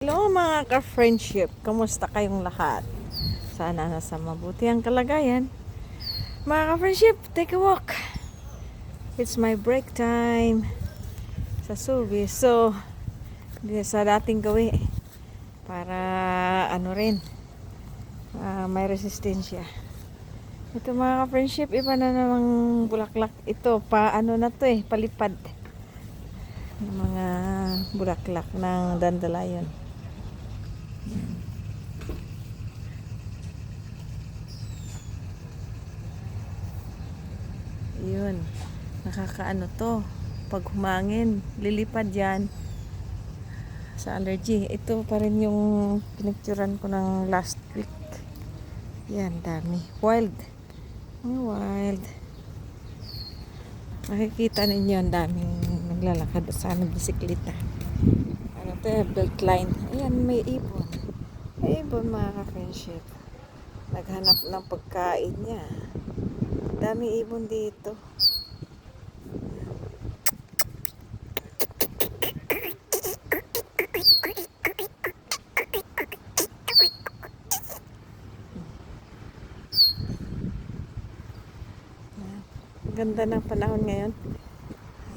Hello mga ka-friendship, kamusta kayong lahat? Sana nasa mabuti ang kalagayan. Mga ka-friendship, take a walk. It's my break time sa Subi. So, sa dating gawi para may resistensya. Ito mga ka-friendship, iba na namang bulaklak. Ito, palipad. Yung mga bulaklak ng dandelion. Yun, nakakaano to, pag humangin lilipad yan sa allergy. Ito pa rin yung pinicturan ko ng last week. Yan, dami, wild, makikita ninyo ang daming naglalakad sa bisikleta. Belt line. Ayan, may ibon mga ka-friendship, naghanap ng pagkain niya. Dami ibon dito. Ganda ng panahon ngayon.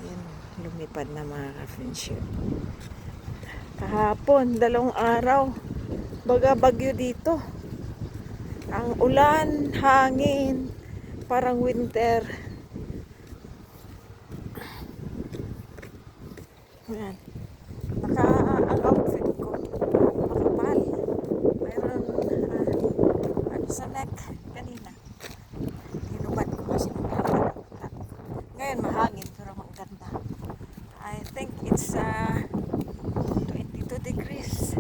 Ayan, lumipad na mga ka-friendship. Kahapon, 2 araw, baga bagyo dito. Ang ulan, hangin, parang winter. Ayan. Ang outfit ko, makapal. Mayroon sa neck kanina. Tinubad ko kasi magkakaroon. Ngayon mahangin pero maganda. I think it's 22 degrees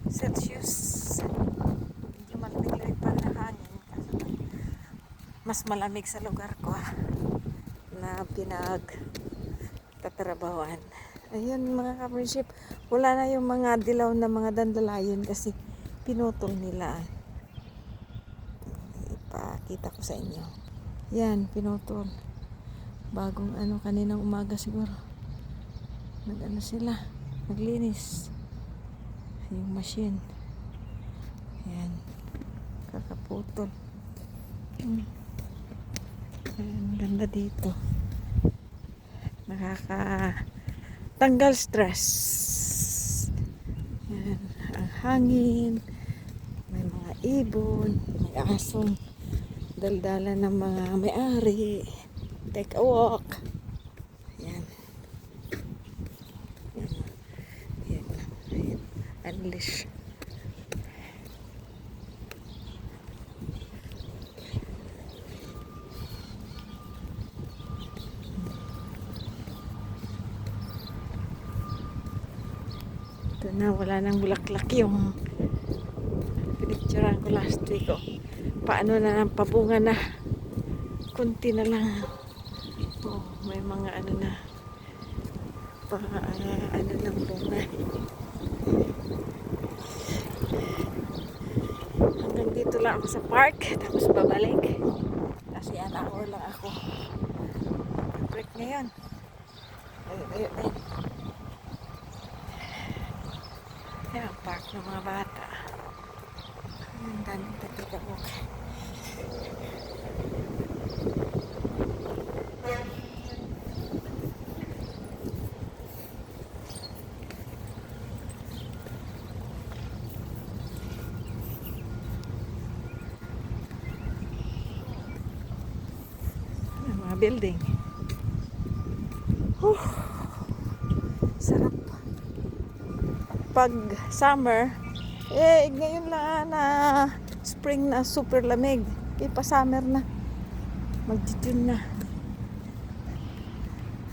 Celsius. Medyo malamig pa na hangin kasi mas malamig sa lugar ko na pinagtatrabawan. Ayun mga ka-friendship, wala na yung mga dilaw na mga dandelion kasi pinutol nila. Ipakita ko sa inyo. Yan, pinutol. Bagong kaninang umaga siguro. Sila, naglinis. Yung machine. Yan. Kakaputol. Ayan, ganda dito. Nakakatanggal stress. Yan. Ang hangin. May mga ibon. May asong daldala ng mga may-ari. Take a walk. Yan. Yan. Yan. Unleash. Ito na, wala nang bulaklak yung pinicturean ko last week. Paano na ng pabunga na. Kunti na lang. May mga ng bunga. Hanggang dito lang ako sa park, tapos babalik. Kasi an hour lang ako. Break ngayon. Ayun. Yan ang park ng mga bata. Ang daming taga-walk. Mga building. Sarap. Pag summer, ngayon lang na spring na super lamig. Pa summer na. Mag-June na.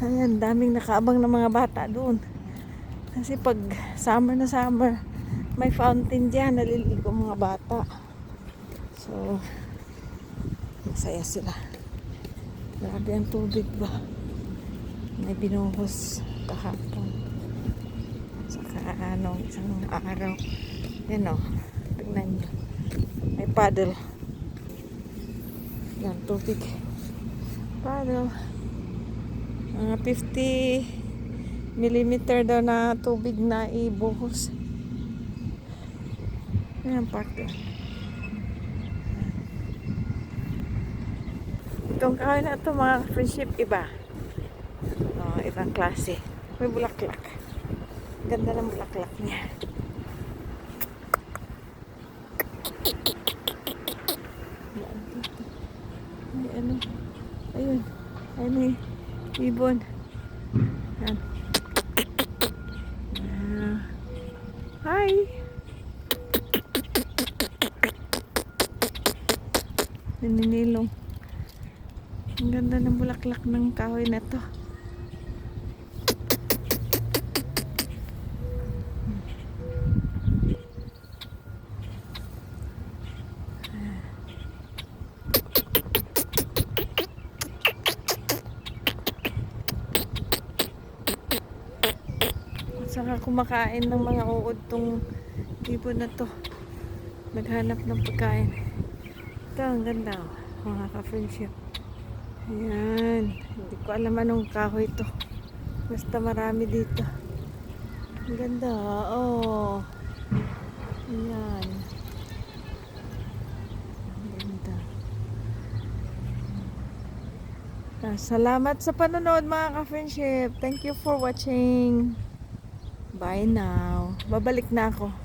Ayan, daming nakaabang ng mga bata doon. Kasi pag summer na summer, may fountain dyan, naliligo mga bata. So, masaya sila. Grabe ang tubig ba? May binuhos kahapon. Saka isang araw. Yan tignan nyo. May paddle. Yan, tubig. Paddle. Mga 50 millimeter daw na tubig na ibuhos. Yan ang park doon. Itong kahoy na ito mga friendship, iba. Oh, ibang klase. May bulaklak. Ganda ng bulaklak niya. Yan dito. May ano. Ayun. Ayun may ibon. Yan. Hi! Naninilong. Ang ganda ng bulaklak ng kahoy na to. Saka kumakain ng mga uod tong ibon na to. Naghanap ng pagkain. Ito, ang ganda mga ka-friendship. Ayan. Hindi ko alam anong kahoy to. Basta marami dito. Ang ganda. Oh. Ayan. Ang ganda. Salamat sa panonood mga ka-friendship. Thank you for watching. Bye now. Babalik na ako.